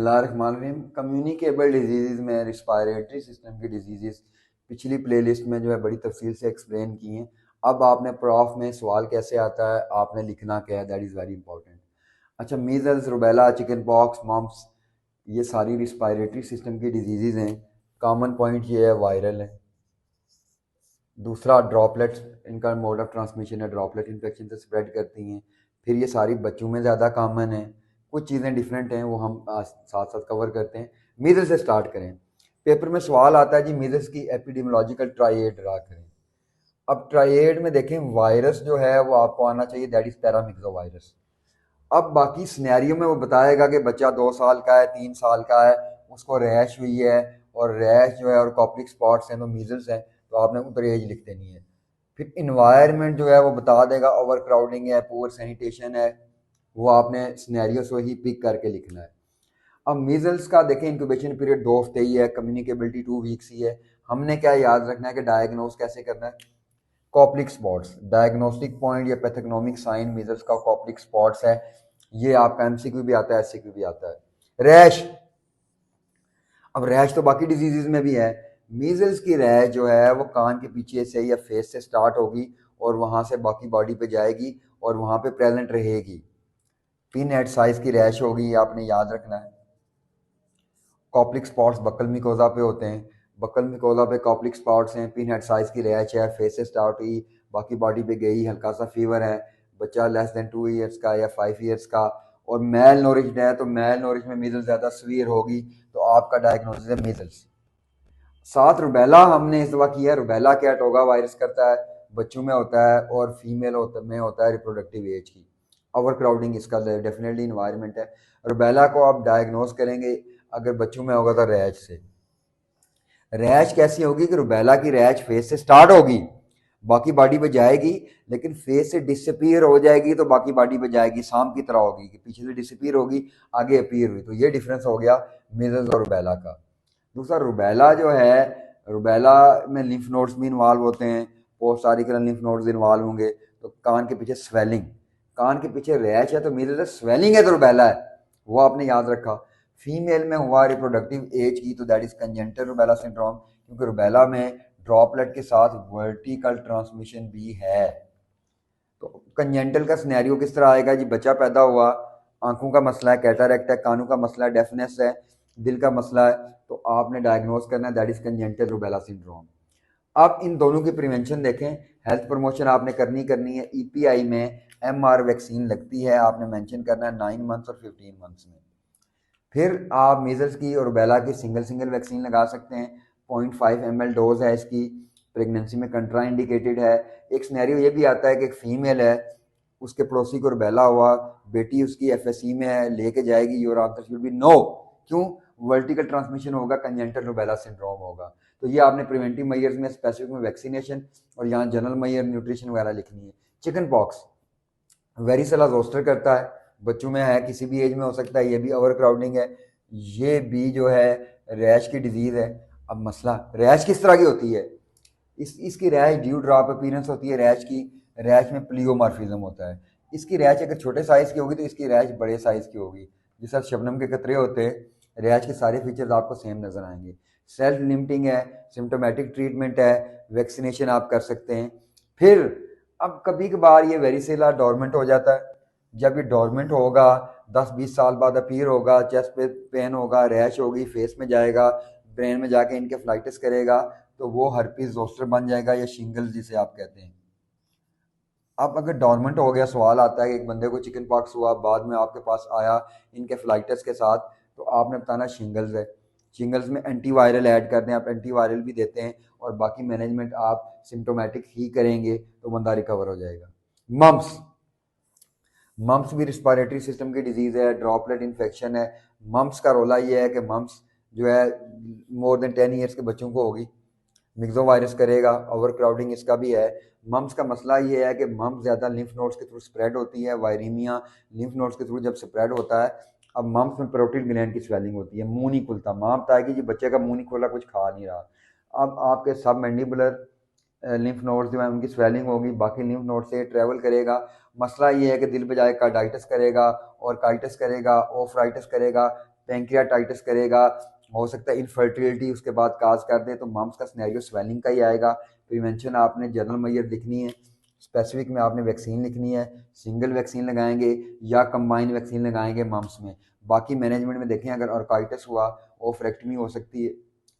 बिस्मिल्लाहिर्रहमानिर्रहीम। Communicable disease में respiratory system की डिजीज़ पिछली प्लेलिस्ट में जो है बड़ी तफसील से एक्सप्लेन की हैं। अब आपने प्रॉफ में सवाल कैसे आता है, आपने लिखना क्या है, दैट इज़ वेरी इंपॉर्टेंट। अच्छा, measles, rubella, chicken pox, mumps, ये सारी रिस्पायरेटरी सिस्टम की डिजीज़ हैं। कॉमन पॉइंट ये है, वायरल है। दूसरा, ड्रॉपलेट्स, इनका मोड ऑफ ट्रांसमिशन है, ड्रॉपलेट इन्फेक्शन से स्प्रेड करती हैं। फिर ये सारी बच्चों में ज़्यादा कॉमन है। कुछ चीज़ें डिफरेंट हैं, वो हम साथ साथ कवर करते हैं। मीज़ल्स से स्टार्ट करें। पेपर में सवाल आता है जी, मीज़ल्स की एपिडेमियोलॉजिकल ट्राइएड ड्रा करें। अब ट्राइएड में देखें, वायरस जो है वो आपको आना चाहिए, दैट इज़ पैरामिक्सो वायरस। अब बाकी सिनेरियो में वो बताएगा कि बच्चा 2 साल का है, 3 साल का है, उसको रैश हुई है, और रैश जो है और कॉप्लिक स्पॉट्स हैं तो मीजल्स हैं, तो आपने उधर एज लिख देनी है। फिर इन्वायरमेंट जो है वो बता देगा, ओवर क्राउडिंग है, पुअर सैनिटेशन है, वो आपने सिनेरियो से ही पिक करके लिखना है। अब मीजल्स का देखें, इंक्यूबेशन पीरियड 2 हफ्ते ही है, कम्युनिकेबिलिटी 2 वीक्स ही है। हमने क्या याद रखना है कि डायग्नोस कैसे करना है। कॉप्लिक स्पॉट्स, डायग्नोस्टिक पॉइंट या पैथोग्नोमिक साइन मीजल्स का कॉप्लिक स्पॉट्स है। ये आपका एमसीक्यू भी आता है, एससीक्यू भी आता है। रैश, अब रैश तो बाकी डिजीजेज में भी है। मीजल्स की रैश जो है वो कान के पीछे से या फेस से स्टार्ट होगी और वहां से बाकी बॉडी पे जाएगी और वहां पे प्रेजेंट रहेगी। पिन हेड साइज की रैश होगी, ये आपने याद रखना है। कॉप्लिक स्पॉट्स बक्कल मिकोजा पे होते हैं, बक्कल मिकोजा पे कॉप्लिक स्पॉट्स हैं, पिन हेड साइज की रैश है, फेस से स्टार्ट हुई, बाकी बॉडी पे गई, हल्का सा फीवर है, बच्चा लेस देन 2 ईयर्स का या 5 ईयर्स का, और मेल नोरिश्ड है, तो मेल नोरिश में मीजल्स ज़्यादा सीवियर होगी, तो आपका डायग्नोसिस है मीजल्स। साथ रुबेला हमने इस दफा किया। रुबेला कैटोगा वायरस करता है, बच्चों में होता है और फीमेल में होता है रिप्रोडक्टिव एज की। ओवर क्राउडिंग इसका डेफिनेटली इन्वायरमेंट है। रुबेला को आप डायग्नोस करेंगे अगर बच्चों में होगा तो रैश से। रैश कैसी होगी कि रुबेला की रैश फेस से स्टार्ट होगी, बाकी बॉडी पे जाएगी, लेकिन फेस से डिसअपीयर हो जाएगी तो बाकी बॉडी पे जाएगी, सांप की तरह होगी कि पीछे से डिसअपीयर होगी, आगे अपीयर हुई। तो ये डिफरेंस हो गया मीजल्स और रुबेला का। दूसरा, रुबेला जो है, रुबेला में लिम्फ नोड्स भी इन्वॉल्व होते हैं, पोस्ट आरिकुलर लिम्फ नोड्स इन्वॉल्व होंगे, तो कान के पीछे स्वेलिंग, कान के पीछे रैश है तो मीजल्स, स्वेलिंग है तो रुबेला है, वो आपने याद रखा। फीमेल में हुआ रिप्रोडक्टिव एज की तो that is congenital rubella syndrome, क्योंकि रुबेला में ड्रॉपलेट के साथ वर्टिकल ट्रांसमिशन भी है। तो कंजेंटल का सिनेरियो किस तरह आएगा जी, बच्चा पैदा हुआ, आंखों का मसला है, कैटरैक्ट है, कानों का मसला है, डेफनेस है, दिल का मसला है, तो आपने डायग्नोस करना है, that is congenital rubella syndrome. अब इन दोनों की प्रिवेंशन देखें, हेल्थ प्रमोशन आपने करनी है। ईपीआई में एमआर वैक्सीन लगती है, आपने मेंशन करना है 9 मंथ्स और 15 मंथ्स में। फिर आप मीजल्स की और रुबेला की सिंगल सिंगल वैक्सीन लगा सकते हैं, 0.5 ml डोज है इसकी, प्रेगनेंसी में कंट्रा इंडिकेटेड है। एक सिनेरियो ये भी आता है कि एक फीमेल है, उसके पड़ोसी को रुबेला हुआ, बेटी उसकी एफएससी में है, लेके जाएगी, your answer should be no. क्यों? वर्टिकल ट्रांसमिशन होगा, कंजेंटल रुबेला सिंड्रोम होगा। तो ये आपने प्रिवेंटिव मेजर्स में स्पेसिफिक में वैक्सीनेशन और यहाँ जनरल मेजर न्यूट्रिशन वगैरह लिखनी है। चिकन पॉक्स वेरिसेला जोस्टर करता है, बच्चों में है, किसी भी एज में हो सकता है, ये भी ओवर क्राउडिंग है, ये भी जो है रैश की डिजीज़ है। अब मसला, रैश किस तरह की होती है, इसकी रैश ड्यू ड्रॉप अपीयरेंस होती है रैश की, रैश में प्लियोमॉर्फिज्म होता है। इसकी रैश अगर छोटे साइज़ की होगी तो इसकी रैश बड़े साइज़ की होगी, जिस तरह शबनम के कतरे होते हैं, रैश के सारे फीचर्स आपको सेम नज़र आएंगे। सेल्फ लिमिटिंग है, सिम्टोमेटिक ट्रीटमेंट है, वैक्सीनेशन आप कर सकते हैं। फिर अब कभी कभार ये वेरिसेला डोरमेंट हो जाता है, जब ये डोरमेंट होगा 10-20 साल बाद अपीयर होगा, चेस्ट पे पेन होगा, रैश होगी, फेस में जाएगा, ब्रेन में जाके इनकेफ्लाइटिस करेगा, तो वो हर्पीज जोस्टर बन जाएगा या शिंगल्स जिसे आप कहते हैं। अब अगर डोरमेंट हो गया, सवाल आता है कि एक बंदे को चिकन पॉक्स हुआ, बाद में आपके पास आया इनकेफ्लाइटिस के साथ, तो आपने बताना शिंगल्स है। शिंगल्स में एंटीवायरल ऐड करते हैं, आप एंटीवायरल भी देते हैं, और बाकी मैनेजमेंट आप सिम्टोमेटिक ही करेंगे तो बंदा रिकवर हो जाएगा। मम्प्स, मम्प्स भी रिस्पायरेटरी सिस्टम की डिजीज़ है, ड्रॉपलेट इन्फेक्शन है। मम्प्स का रोला ये है कि मम्प्स जो है मोर देन 10 ईयर्स के बच्चों को होगी, मिक्सो वायरस करेगा, ओवर क्राउडिंग इसका भी है। मम्प्स का मसला ये है कि मम्प्स ज़्यादा लिम्फ नोड्स के थ्रू स्प्रेड होती है, वायरीमिया लिम्फ नोड्स के थ्रू जब स्प्रेड होता है। अब मम्प्स में पैरोटिड ग्लैंड की स्वेलिंग होती है, मुंह नहीं खुलता, माँ बताएगी जी बच्चे का मुंह नहीं खोला, कुछ खा नहीं रहा। अब आपके सब मैंडिबुलर लिम्फ नोड्स जो है उनकी स्वेलिंग होगी, बाकी लिम्फ नोड से ट्रैवल करेगा। मसला ये है कि दिल पे जाए कार्डाइटिस करेगा, और काइटिस करेगा, ओफराइटिस करेगा, पेंक्रियाटाइटिस करेगा, हो सकता है इनफर्टिलिटी उसके बाद काज कर दे, तो मम्स का सिनेरियो स्वेलिंग का ही आएगा। प्रिवेंशन आपने जनरल मैयर लिखनी है, स्पेसिफिक में आपने वैक्सीन लिखनी है, सिंगल वैक्सीन लगाएंगे या कंबाइन वैक्सीन लगाएंगे मम्स में। बाकी मैनेजमेंट में देखें, अगर ऑर्काइटिस हुआ ओफ्रेक्टमी हो सकती है,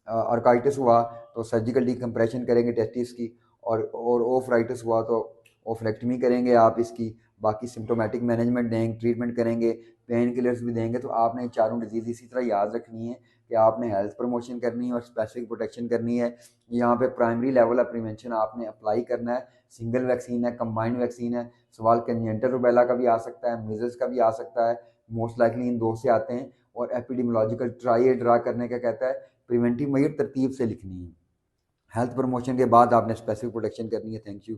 ऑर्काइटिस हुआ तो सर्जिकल डिकम्प्रेशन करेंगे टेस्टिस की, और ओफ्राइटिस हुआ तो ओफ्रेक्टमी करेंगे आप इसकी। बाकी सिम्टोमेटिक मैनेजमेंट देंगे, ट्रीटमेंट करेंगे, पेन किलर्स भी देंगे। तो आपने चारों डिजीज़ इसी तरह याद रखनी है कि आपने हेल्थ प्रमोशन करनी है और स्पेसिफिक प्रोटेक्शन करनी है। यहाँ पे प्राइमरी लेवल ऑफ प्रिवेंशन आपने अप्लाई करना है। सिंगल वैक्सीन है, कंबाइंड वैक्सीन है, सवाल कंजेंटल रुबेला का भी आ सकता है, मीजल्स का भी आ सकता है, मोस्ट लाइकली इन दो से आते हैं। और एपिडेमियोलॉजिकल ट्राई ड्रा करने का कहता है प्रिवेंटिव मेजर तरतीब से लिखनी है। हेल्थ प्रमोशन के बाद आपने स्पेसिफिक प्रोटेक्शन करनी है। Thank you.